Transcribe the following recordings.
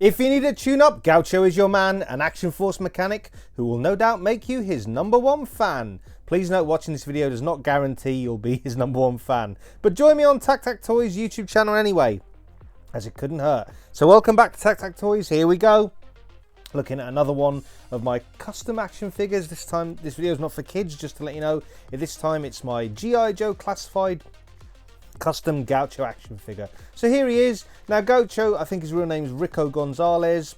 If you need a tune-up, Gaucho is your man, an Action Force mechanic who will no doubt make you his #1 fan. Please note, watching this video does not guarantee you'll be his #1 fan. But join me on TAKTAK Toys YouTube channel anyway, as it couldn't hurt. So welcome back to TAKTAK Toys, here we go. Looking at another one of my custom action figures. This time, this video is not for kids, just to let you know. This time it's my G.I. Joe classified custom Gaucho action figure. So here he is. Now Gaucho, I think his real name is Rico Gonzalez,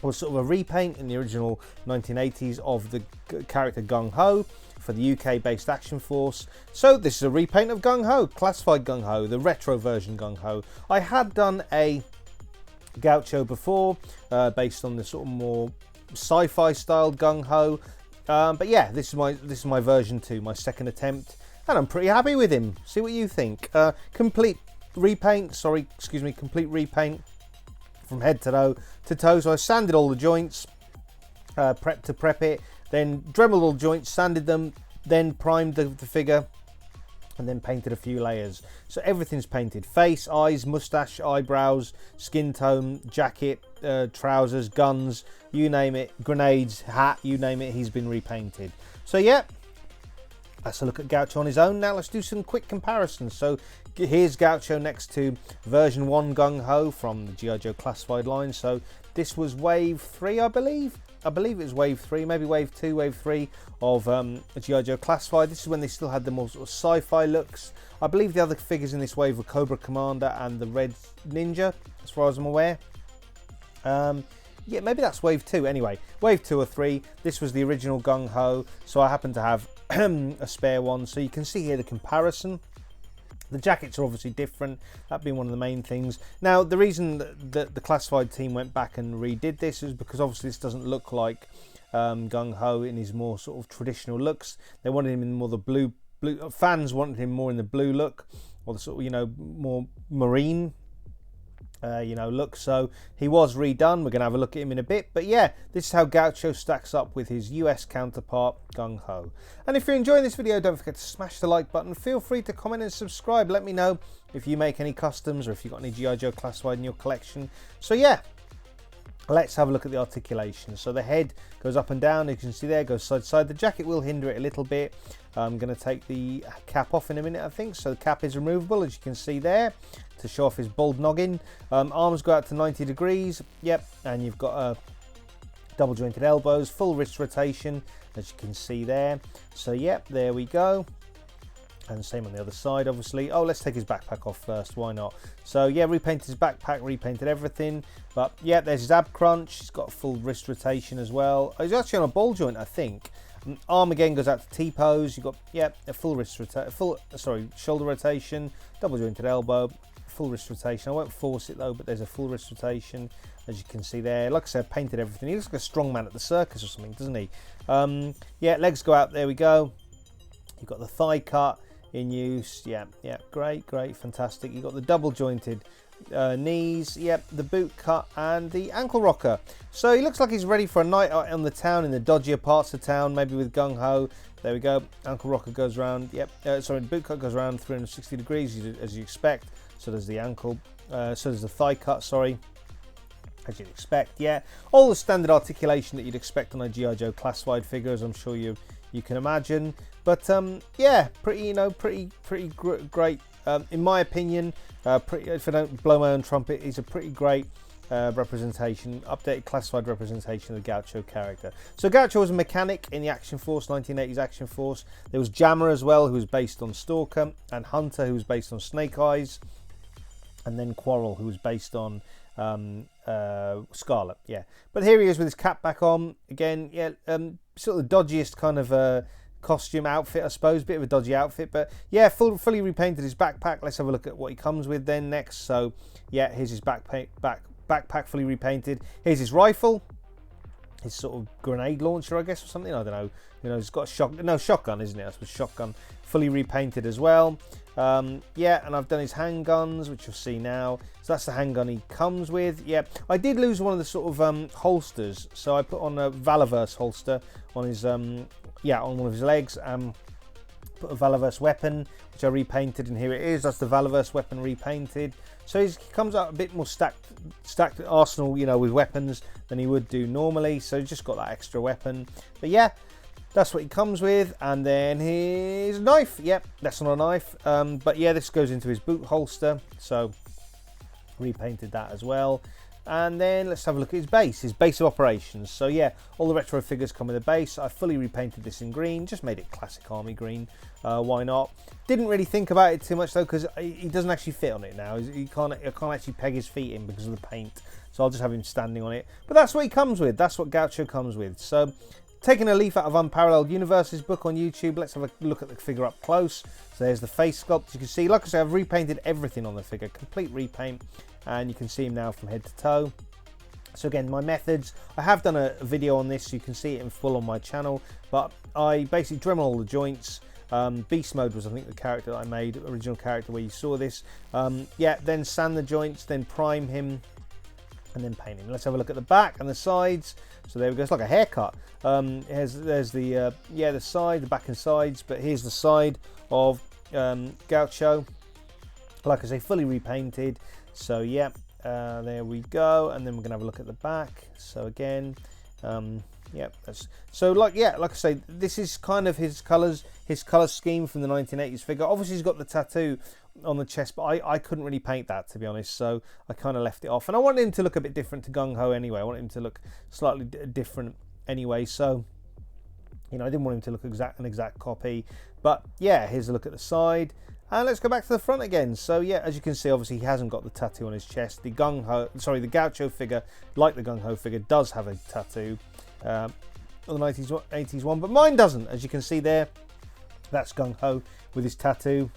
was sort of a repaint in the original 1980s of the character Gung Ho for the UK based Action Force. So this is a repaint of Gung Ho, classified Gung Ho, the retro version Gung Ho. I had done a Gaucho before, based on the sort of more sci-fi styled Gung Ho, but yeah, this is my version 2, my second attempt. And I'm pretty happy with him. See what you think. Complete repaint from head to toe. So I sanded all the joints, prep it, then dremeled all the joints, sanded them, then primed the figure, and then painted a few layers. So everything's painted: face, eyes, mustache, eyebrows, skin tone, jacket, trousers, guns, you name it, grenades, hat, you name it, he's been repainted. So yeah, let's look at Gaucho on his own. Now let's do some quick comparisons. So here's Gaucho next to version 1 Gung Ho from the G.I. Joe classified line. So this was wave 3, I believe. I believe it was wave 3, maybe wave 2, wave 3 of G.I. Joe classified. This is when they still had the more sort of sci-fi looks. I believe the other figures in this wave were Cobra Commander and the Red Ninja, as far as I'm aware. Yeah, maybe that's wave 2. Anyway, wave 2 or 3. This was the original Gung Ho. So I happen to have a spare one, so you can see here the comparison. The jackets are obviously different, that being one of the main things. Now the reason that the classified team went back and redid this is because obviously this doesn't look like Gung Ho in his more sort of traditional looks. They wanted him in more the blue. Fans wanted him more in the blue look, or the sort of, you know, more marine look. So he was redone. We're going to have a look at him in a bit, but yeah, this is how Gaucho stacks up with his US counterpart Gung Ho. And if you're enjoying this video, don't forget to smash the like button. Feel free to comment and subscribe. Let me know if you make any customs or if you've got any G.I. Joe classified in your collection. So yeah, let's have a look at the articulation. So the head goes up and down, you can see there, goes side to side. The jacket will hinder it a little bit. I'm going to take the cap off in a minute, I think. So the cap is removable, as you can see there, to show off his bald noggin. Arms go out to 90 degrees, yep, and you've got double jointed elbows, full wrist rotation, as you can see there. So yep, there we go. And same on the other side, obviously. Oh, let's take his backpack off first, why not? So yeah, repainted his backpack, repainted everything. But yeah, there's his ab crunch. He's got a full wrist rotation as well. Oh, he's actually on a ball joint, I think. Arm again goes out to T-pose. You've got, yeah, a full shoulder rotation, double jointed elbow, full wrist rotation. I won't force it though, but there's a full wrist rotation, as you can see there. Like I said, painted everything. He looks like a strong man at the circus or something, doesn't he? Yeah, legs go out, there we go. You've got the thigh cut in use. Yeah, great, fantastic. You've got the double jointed knees, yep, the boot cut and the ankle rocker. So he looks like he's ready for a night out on the town, in the dodgier parts of town, maybe with Gung Ho. There we go. Ankle rocker goes around, yep, sorry, the boot cut goes around 360 degrees as you expect. So does the ankle, so does the thigh cut, sorry, as you'd expect. Yeah, all the standard articulation that you'd expect on a G.I. Joe classified figure, as I'm sure you can imagine. But yeah, pretty great. In my opinion, if I don't blow my own trumpet, he's a pretty great representation, updated classified representation of the Gaucho character. So Gaucho was a mechanic in the Action Force, 1980s Action Force. There was Jammer as well, who was based on Stalker, and Hunter, who was based on Snake Eyes, and then Quarrel, who was based on Scarlet. Yeah, but here he is with his cap back on again. Yeah, sort of the dodgiest kind of costume outfit, I suppose, bit of a dodgy outfit, but yeah, fully repainted his backpack. Let's have a look at what he comes with then next. So yeah, here's his backpack fully repainted. Here's his rifle, his sort of grenade launcher, I guess, or something, I don't know. You know, he's got a shotgun, isn't it? I suppose shotgun, fully repainted as well. Yeah, and I've done his handguns, which you'll see now. So that's the handgun he comes with. Yeah, I did lose one of the sort of holsters, so I put on a Valaverse holster on his on one of his legs. Put a Valaverse weapon, which I repainted, and here it is. That's the Valaverse weapon repainted. So he comes out a bit more stacked arsenal, you know, with weapons than he would do normally. So he's just got that extra weapon. But yeah, that's what he comes with. And then his knife. Yep, that's not a knife. But yeah, this goes into his boot holster. So repainted that as well. And then let's have a look at his base of operations. So yeah, all the retro figures come with a base. I fully repainted this in green, just made it classic army green. Why not? Didn't really think about it too much though, because he doesn't actually fit on it now. I can't actually peg his feet in because of the paint. So I'll just have him standing on it. But that's what he comes with. That's what Gaucho comes with. So taking a leaf out of Unparalleled Universes book on YouTube, let's have a look at the figure up close. So there's the face sculpt. You can see, like I said, I've repainted everything on the figure, complete repaint. And you can see him now from head to toe. So again, my methods, I have done a video on this, so you can see it in full on my channel, but I basically Dremel all the joints. Beast Mode was, I think, the character that I made, original character where you saw this. Yeah, then sand the joints, then prime him, and then paint him. Let's have a look at the back and the sides. So there we go, it's like a haircut. There's the yeah, the side, the back and sides, but here's the side of Gaucho. Like I say, fully repainted. So yeah, there we go, and then we're gonna have a look at the back. So again, yeah, so like I say, this is kind of his color scheme from the 1980s figure. Obviously he's got the tattoo on the chest, but I couldn't really paint that, to be honest, so I kind of left it off. And I wanted him to look a bit different to Gung Ho anyway. I wanted him to look slightly different anyway, so you know, I didn't want him to look an exact copy. But yeah, here's a look at the side. And let's go back to the front again. So yeah, as you can see, obviously he hasn't got the tattoo on his chest. The the Gaucho figure, like the Gung Ho figure, does have a tattoo on the 80s one, but mine doesn't. As you can see there, that's Gung Ho with his tattoo.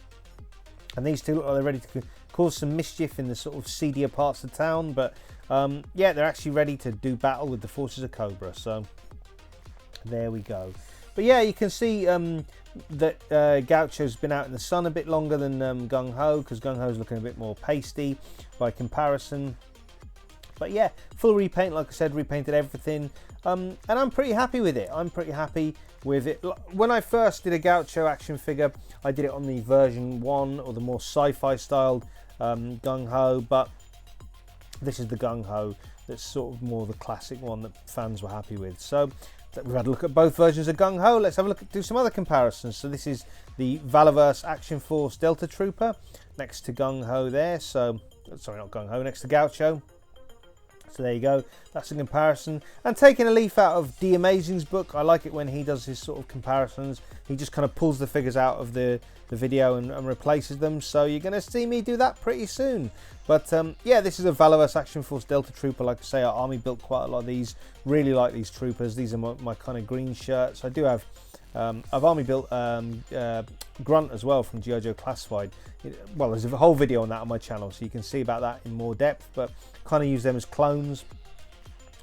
And these two look like they're ready to cause some mischief in the sort of seedier parts of town. But yeah, they're actually ready to do battle with the forces of Cobra. So there we go. But yeah, you can see that Gaucho's been out in the sun a bit longer than Gung Ho, because Gung Ho's looking a bit more pasty by comparison. But yeah, full repaint, like I said, repainted everything, and I'm pretty happy with it. I'm pretty happy with it. When I first did a Gaucho action figure, I did it on the version 1, or the more sci-fi styled Gung Ho, but this is the Gung Ho that's sort of more the classic one that fans were happy with. So we've had a look at both versions of Gung Ho. Let's have a look at do some other comparisons. So this is the Valorverse Action Force Delta Trooper next to Gung Ho there. So sorry, not Gung Ho, next to Gaucho. So there you go, that's a comparison. And taking a leaf out of D Amazing's book, I like it when he does his sort of comparisons. He just kind of pulls the figures out of the video and replaces them. So you're going to see me do that pretty soon. But yeah, this is a Valorverse Action Force Delta Trooper. Like I say, our army built quite a lot of these. Really like these troopers. These are my kind of green shirts. I do have, I've army built Grunt as well from G.I. Joe Classified. Well, there's a whole video on that on my channel, so you can see about that in more depth. But kind of use them as clones,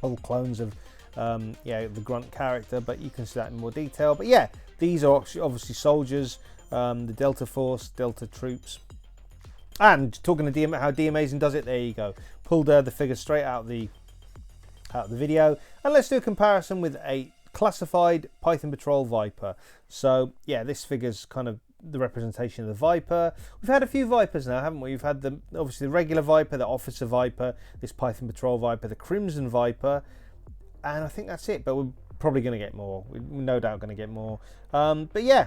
all clones of yeah, the Grunt character. But you can see that in more detail. But yeah, these are obviously soldiers, the Delta Force, Delta troops. And talking to how D Amazing does it, there you go. Pulled the figure straight out of the video. And let's do a comparison with a classified Python Patrol Viper. So yeah, this figure's kind of the representation of the Viper. We've had a few Vipers now, haven't we? We've had obviously the regular Viper, the Officer Viper, this Python Patrol Viper, the Crimson Viper, and I think that's it. But we're probably going to get more. We're no doubt going to get more. But yeah.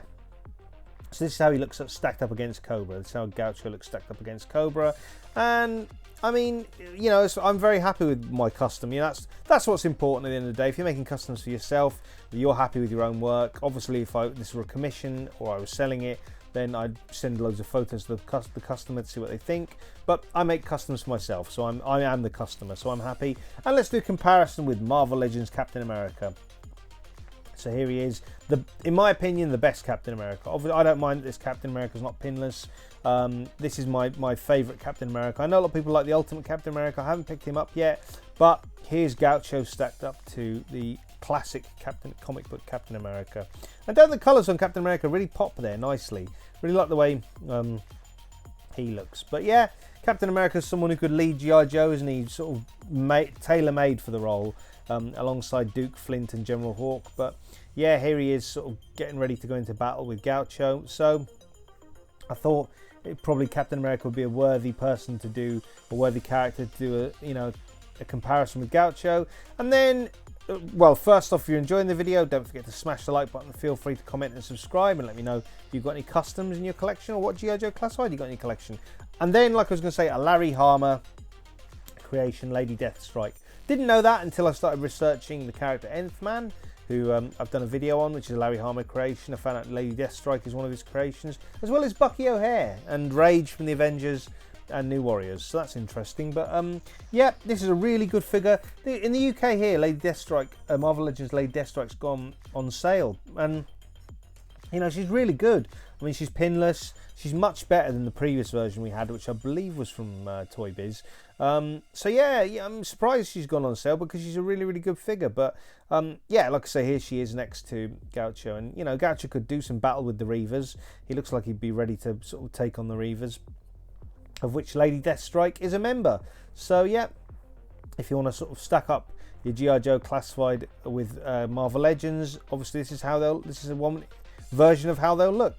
So this is how he looks stacked up against Cobra. This is how Gaucho looks stacked up against Cobra. And I mean, you know, I'm very happy with my custom. You know, that's what's important at the end of the day. If you're making customs for yourself, you're happy with your own work. Obviously, if this were a commission or I was selling it, then I'd send loads of photos to the customer to see what they think. But I make customs for myself, so I am the customer, so I'm happy. And let's do a comparison with Marvel Legends Captain America. So here he is, in my opinion, the best Captain America. Obviously, I don't mind that this Captain America is not pinless. This is my favourite Captain America. I know a lot of people like the Ultimate Captain America. I haven't picked him up yet, but here's Gaucho stacked up to the classic comic book Captain America. And don't the colours on Captain America really pop there nicely. Really like the way he looks. But yeah, Captain America is someone who could lead G.I. Joe, isn't he? Sort of tailor-made for the role. Alongside Duke, Flint and General Hawk. But yeah, here he is sort of getting ready to go into battle with Gaucho. So I thought probably Captain America would be a worthy person to do, a worthy character to do a comparison with Gaucho. And then, well, first off, if you're enjoying the video, don't forget to smash the like button. Feel free to comment and subscribe and let me know if you've got any customs in your collection or what G.I. Joe classified you got in your collection. And then, like I was going to say, a Larry Hama creation, Lady Deathstrike. Didn't know that until I started researching the character Nth Man, who I've done a video on, which is a Larry Hama creation. I found out Lady Deathstrike is one of his creations, as well as Bucky O'Hare and Rage from the Avengers and New Warriors. So that's interesting. But yeah, this is a really good figure. In the UK here, Lady Deathstrike, Marvel Legends Lady Deathstrike's gone on sale, and you know, she's really good. I mean, she's pinless. She's much better than the previous version we had, which I believe was from Toy Biz. So yeah, I'm surprised she's gone on sale because she's a really, really good figure. But yeah, like I say, here she is next to Gaucho. And, you know, Gaucho could do some battle with the Reavers. He looks like he'd be ready to sort of take on the Reavers, of which Lady Deathstrike is a member. So yeah, if you want to sort of stack up your G.I. Joe classified with Marvel Legends, obviously this is one version of how they'll look.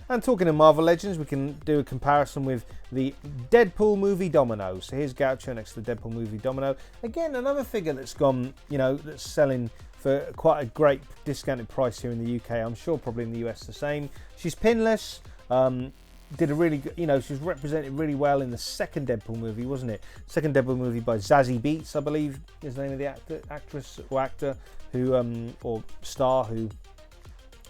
And talking of Marvel Legends, we can do a comparison with the Deadpool movie Domino. So here's Gaucho next to the Deadpool movie Domino. Again, another figure that's gone, you know, that's selling for quite a great discounted price here in the UK. I'm sure probably in the US the same. She's pinless. Did a really good, you know, she was represented really well in the second Deadpool movie, wasn't it? Second Deadpool movie by Zazie Beetz, I believe is the name of the actress or actor who, or star who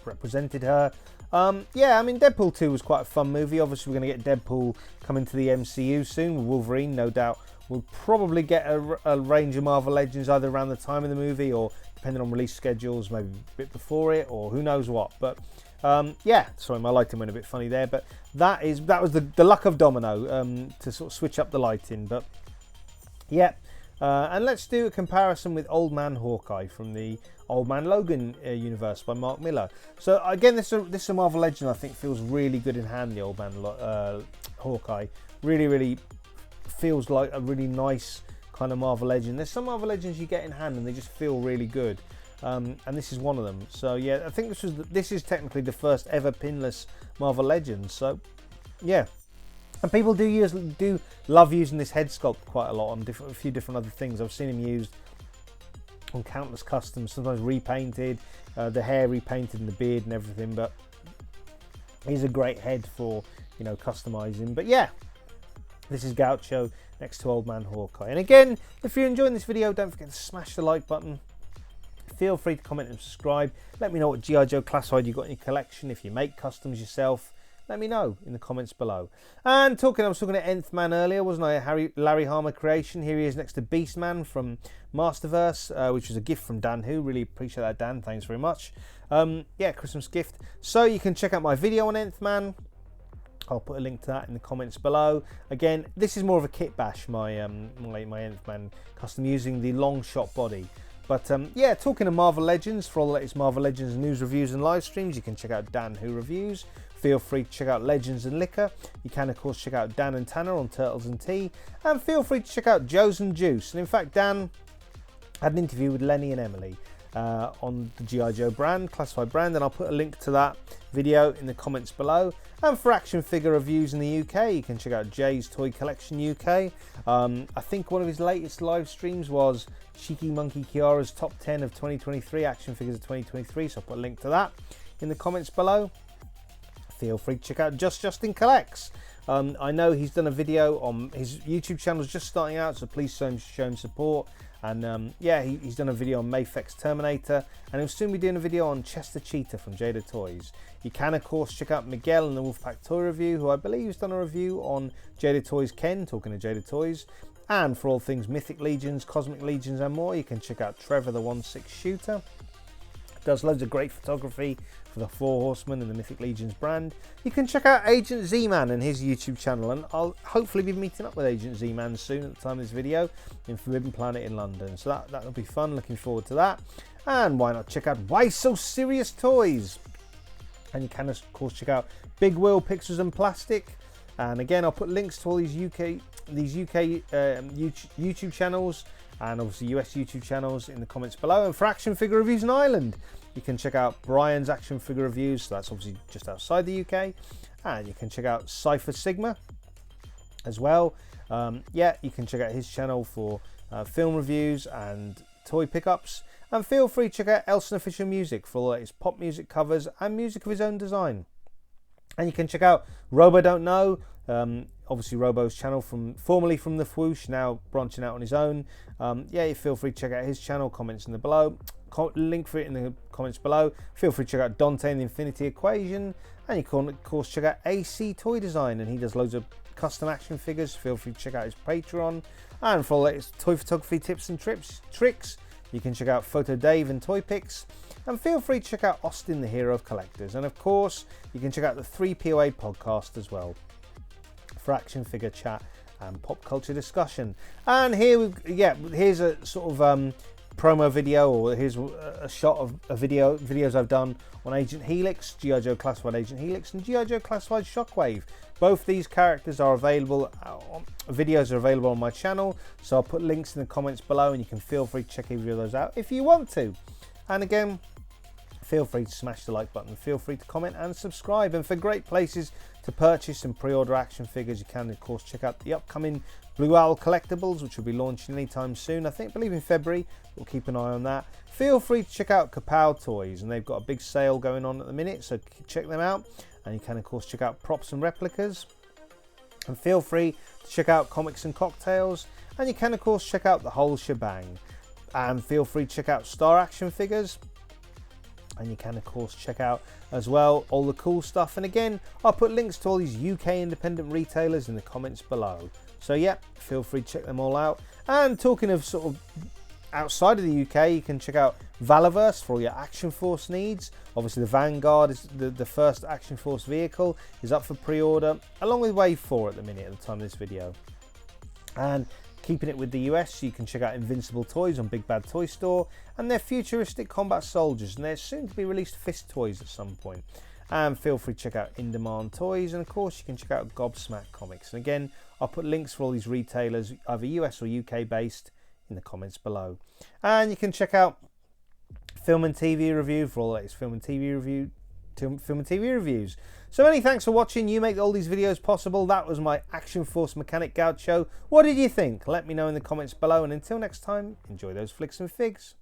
represented her. Yeah, I mean, Deadpool 2 was quite a fun movie. Obviously, we're going to get Deadpool coming to the MCU soon with Wolverine, no doubt. We'll probably get a range of Marvel Legends either around the time of the movie or depending on release schedules, maybe a bit before it or who knows what. But yeah, sorry, my lighting went a bit funny there. But that was the luck of Domino to sort of switch up the lighting. But yeah. And let's do a comparison with Old Man Hawkeye from the Old Man Logan universe by Mark Miller. So again, this is a Marvel Legend I think feels really good in hand, the Old Man Hawkeye. Really, really feels like a really nice kind of Marvel Legend. There's some Marvel Legends you get in hand and they just feel really good. And this is one of them. So yeah, I think this is technically the first ever pinless Marvel Legend. So yeah. And people do love using this head sculpt quite a lot on a few different other things. I've seen him used on countless customs, sometimes repainted, the hair repainted and the beard and everything. But he's a great head for, you know, customizing. But yeah, this is Gaucho next to Old Man Hawkeye. And again, if you're enjoying this video, don't forget to smash the like button. Feel free to comment and subscribe. Let me know what G.I. Joe classified you got in your collection. If you make customs yourself, let me know in the comments below. And I was talking to Nth Man earlier, wasn't I? Larry Hama creation. Here he is next to Beastman from Masterverse, which was a gift from Dan Who. Really appreciate that, Dan. Thanks very much. Yeah, Christmas gift. So you can check out my video on Nth Man. I'll put a link to that in the comments below. Again, this is more of a kit bash, my Nth Man custom using the long shot body. But yeah, talking of Marvel Legends, for all the latest Marvel Legends news, reviews and live streams, you can check out Dan Who Reviews. Feel free to check out Legends and Liquor. You can, of course, check out Dan and Tanner on Turtles and Tea. And feel free to check out Joe's and Juice. And in fact, Dan had an interview with Lenny and Emily on the G.I. Joe brand, classified brand. And I'll put a link to that video in the comments below. And for action figure reviews in the UK, you can check out Jay's Toy Collection UK. I think one of his latest live streams was Cheeky Monkey Kiara's Top 10 of 2023, action figures of 2023. So I'll put a link to that in the comments below. Feel free to check out Justin Collects. I know he's done a video on his YouTube channel, is just starting out, so please show him support. And yeah, he's done a video on Mafex Terminator, and he'll soon be doing a video on Chester Cheetah from Jada Toys. You can, of course, check out Miguel and the Wolfpack Toy Review, who I believe has done a review on Jada Toys Ken, talking to Jada Toys. And for all things Mythic Legions, Cosmic Legions and more, you can check out Trevor the 1/6 Shooter. Does loads of great photography for the Four Horsemen and the Mythic Legions brand. You can check out Agent Z-Man and his YouTube channel, and I'll hopefully be meeting up with Agent Z-Man soon at the time of this video in Forbidden Planet in London. So that'll be fun, looking forward to that. And why not check out Why So Serious Toys? And you can, of course, check out Big Will Pixels and Plastic. And again, I'll put links to all these UK YouTube channels and obviously US YouTube channels in the comments below. And for action figure reviews in Ireland, you can check out Brian's action figure reviews. So that's obviously just outside the UK. And you can check out Cypher Sigma as well. Yeah, you can check out his channel for film reviews and toy pickups. And feel free to check out Elson Official Music for all his pop music covers and music of his own design. And you can check out Robo Don't Know, obviously Robo's channel formerly from the Fwoosh, now branching out on his own. Yeah, you feel free to check out his channel, comments in the below. Link for it in the comments below. Feel free to check out Dante and the Infinity Equation. And you can, of course, check out AC Toy Design, and he does loads of custom action figures. Feel free to check out his Patreon. And for all the latest toy photography tips and tricks, you can check out Photo Dave and Toy Pics. And feel free to check out Austin, the Hero of Collectors. And of course, you can check out the 3POA podcast as well for action figure chat and pop culture discussion. And here, here's a sort of promo video, or here's a shot of videos I've done on Agent Helix, G.I. Joe Classified Agent Helix, and G.I. Joe Classified Shockwave. Both these characters are available, videos are available on my channel, so I'll put links in the comments below, and you can feel free to check either of those out if you want to. And again, feel free to smash the like button, feel free to comment and subscribe. And for great places to purchase and pre-order action figures, you can of course check out the upcoming Blue Owl collectibles, which will be launching anytime soon. I believe in February. We'll keep an eye on that. Feel free to check out Kapow Toys, and they've got a big sale going on at the minute, so check them out. And you can of course check out props and replicas. And feel free to check out Comics and Cocktails, and you can of course check out the whole shebang. And feel free to check out Star Action Figures. And you can of course check out as well all the cool stuff. And again, I'll put links to all these UK independent retailers in the comments below. So yeah, feel free to check them all out. And talking of sort of outside of the UK, you can check out Valaverse for all your Action Force needs. Obviously the Vanguard is the first Action Force vehicle, is up for pre-order, along with Wave 4 at the minute at the time of this video. And keeping it with the US, you can check out Invincible Toys on Big Bad Toy Store, and their futuristic combat soldiers, and they're soon to be released Fist Toys at some point. And feel free to check out In Demand Toys, and of course you can check out Gobsmack Comics. And again, I'll put links for all these retailers, either US or UK based, in the comments below. And you can check out Film and TV Review for all the latest film and TV reviews. So many thanks for watching. You make all these videos possible. That was my Action Force Mechanic Gaucho. What did you think? Let me know in the comments below, and until next time, enjoy those flicks and figs.